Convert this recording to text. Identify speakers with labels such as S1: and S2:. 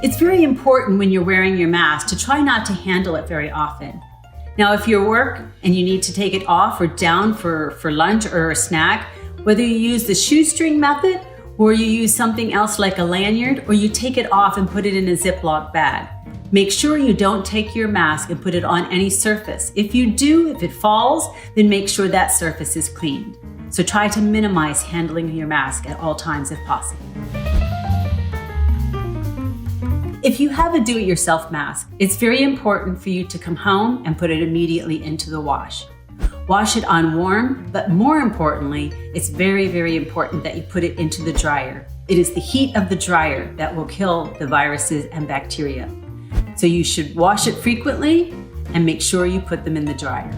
S1: It's very important when you're wearing your mask to try not to handle it very often. Now, if you're at work and you need to take it off or down for lunch or a snack, whether you use the shoestring method or you use something else like a lanyard, or you take it off and put it in a Ziploc bag. Make sure you don't take your mask and put it on any surface. If you do, if it falls, then make sure that surface is cleaned. So try to minimize handling your mask at all times if possible. If you have a do-it-yourself mask, it's very important for you to come home and put it immediately into the wash. Wash it on warm, but more importantly, it's very, very important that you put it into the dryer. It is the heat of the dryer that will kill the viruses and bacteria. So you should wash it frequently and make sure you put them in the dryer.